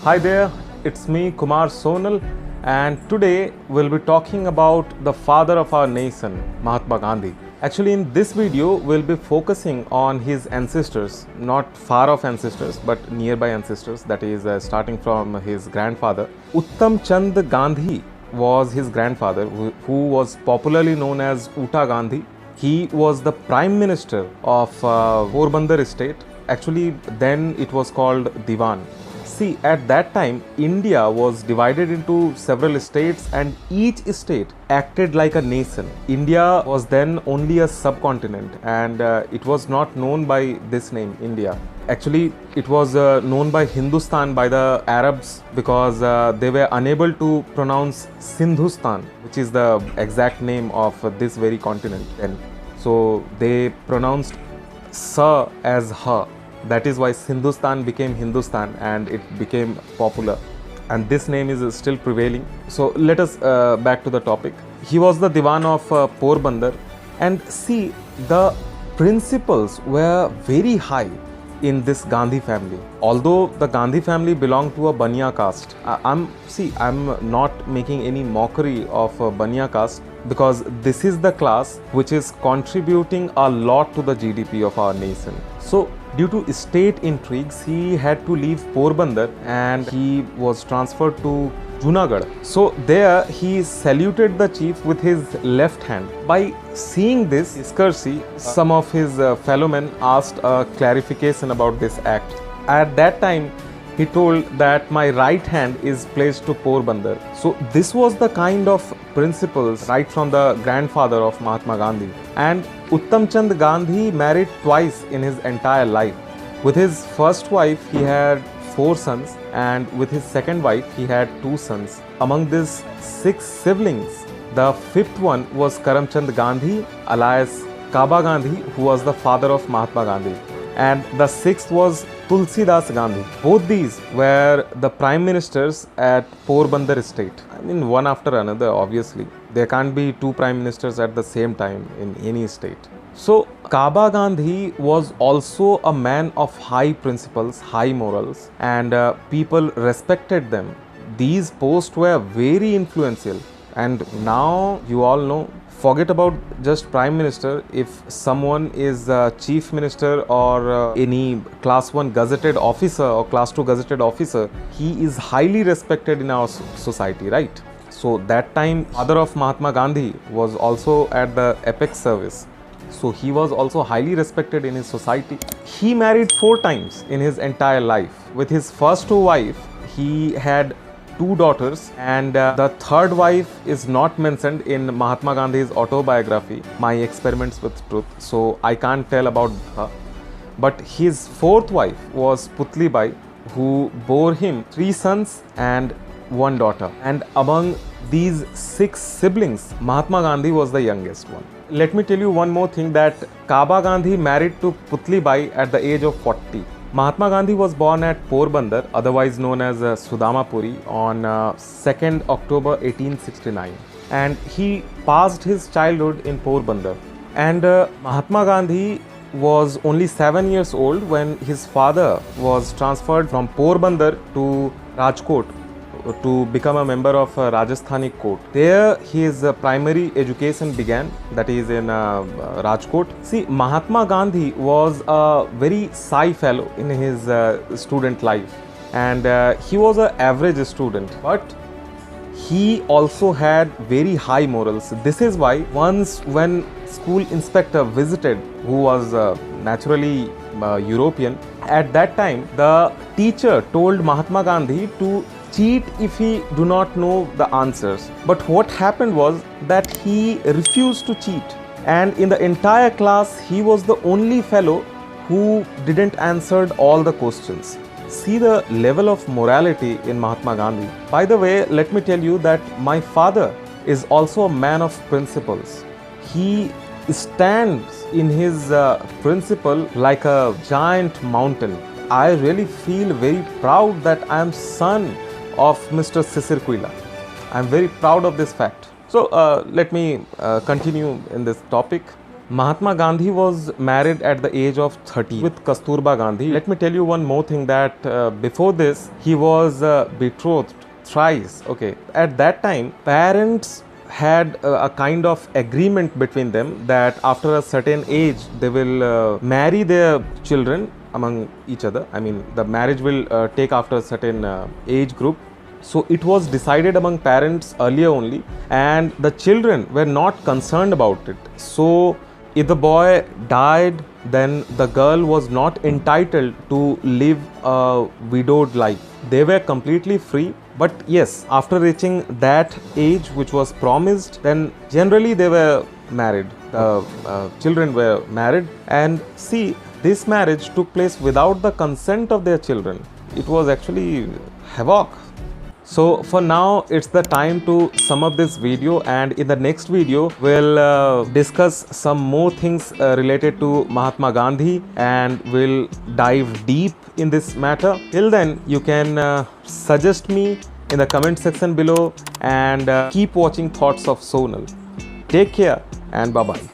Hi there, it's me Kumar Sonal, and today we'll be talking about the father of our nation, Mahatma Gandhi. Actually, in this video, we'll be focusing on his ancestors, not far off ancestors, but nearby ancestors, that is, starting from his grandfather. Uttam Chand Gandhi was his grandfather, who was popularly known as Uta Gandhi. He was the Prime Minister of Porbandar state. Actually, then it was called Diwan. See, at that time, India was divided into several states and each state acted like a nation. India was then only a subcontinent and it was not known by this name, India. Actually, it was known by Hindustan by the Arabs because they were unable to pronounce Sindhustan, which is the exact name of this very continent then. So they pronounced Sa as Ha. That is why Sindhustan became Hindustan and it became popular. And this name is still prevailing. So let us back to the topic. He was the Diwan of Porbandar. And see, the principles were very high in this Gandhi family. Although the Gandhi family belonged to a Baniya caste. I'm not making any mockery of Baniya caste because this is the class which is contributing a lot to the GDP of our nation. So due to state intrigues, he had to leave Porbandar and he was transferred to Junagadh. So there he saluted the chief with his left hand. By seeing this discourtesy, some of his fellow men asked a clarification about this act. At that time, he told that my right hand is placed to Porbandar. So this was the kind of principles right from the grandfather of Mahatma Gandhi. And Uttam Chand Gandhi married twice in his entire life. With his first wife, he had 4 sons, and with his second wife, he had 2 sons. Among these 6 siblings, the 5th one was Karamchand Gandhi, alias Kaba Gandhi, who was the father of Mahatma Gandhi. And the 6th was Tulsidas Gandhi. Both these were the prime ministers at Porbandar state. I mean, one after another, obviously. There can't be 2 prime ministers at the same time in any state. So, Kaba Gandhi was also a man of high principles, high morals, and people respected them. These posts were very influential. And now, you all know, forget about just prime minister. If someone is chief minister or any class 1 gazetted officer or class 2 gazetted officer, he is highly respected in our society, right? So that time, father of Mahatma Gandhi was also at the apex service. So he was also highly respected in his society. He married 4 times in his entire life. With his first 2 wives, he had 2 daughters, and the 3rd wife is not mentioned in Mahatma Gandhi's autobiography, My Experiments with Truth, so I can't tell about her. But his 4th wife was Putli Bai, who bore him 3 sons and 1 daughter. And among these 6 siblings, Mahatma Gandhi was the youngest one. Let me tell you one more thing, that Kaba Gandhi married to Putli Bai at the age of 40. Mahatma Gandhi was born at Porbandar, otherwise known as Sudamapuri, on 2nd October 1869. And he passed his childhood in Porbandar. And Mahatma Gandhi was only 7 years old when his father was transferred from Porbandar to Rajkot to become a member of Rajasthani court. There his primary education began, that is in Rajkot. See, Mahatma Gandhi was a very shy fellow in his student life, and he was an average student, but he also had very high morals. This is why once when school inspector visited, who was naturally European, at that time the teacher told Mahatma Gandhi to cheat if he do not know the answers. But what happened was that he refused to cheat, and in the entire class he was the only fellow who didn't answer all the questions. See the level of morality in Mahatma Gandhi. By the way, let me tell you that my father is also a man of principles. He stands in his principle like a giant mountain. I really feel very proud that I am son of Mr. Sisirquila. I am very proud of this fact. So let me continue in this topic. Mahatma Gandhi was married at the age of 30 with Kasturba Gandhi. Let me tell you one more thing, that before this he was betrothed thrice. Okay, at that time parents had a kind of agreement between them that after a certain age they will marry their children among each other. I mean, the marriage will take after a certain age group. So it was decided among parents earlier only, and the children were not concerned about it. So if the boy died, then the girl was not entitled to live a widowed life. They were completely free. But yes, after reaching that age which was promised, then generally they were married. The children were married, and see, this marriage took place without the consent of their children. It was actually havoc. So for now, it's the time to sum up this video, and in the next video we'll discuss some more things related to Mahatma Gandhi, and we'll dive deep in this matter. Till then, you can suggest me in the comment section below, and keep watching Thoughts of Sonal. Take care and bye-bye.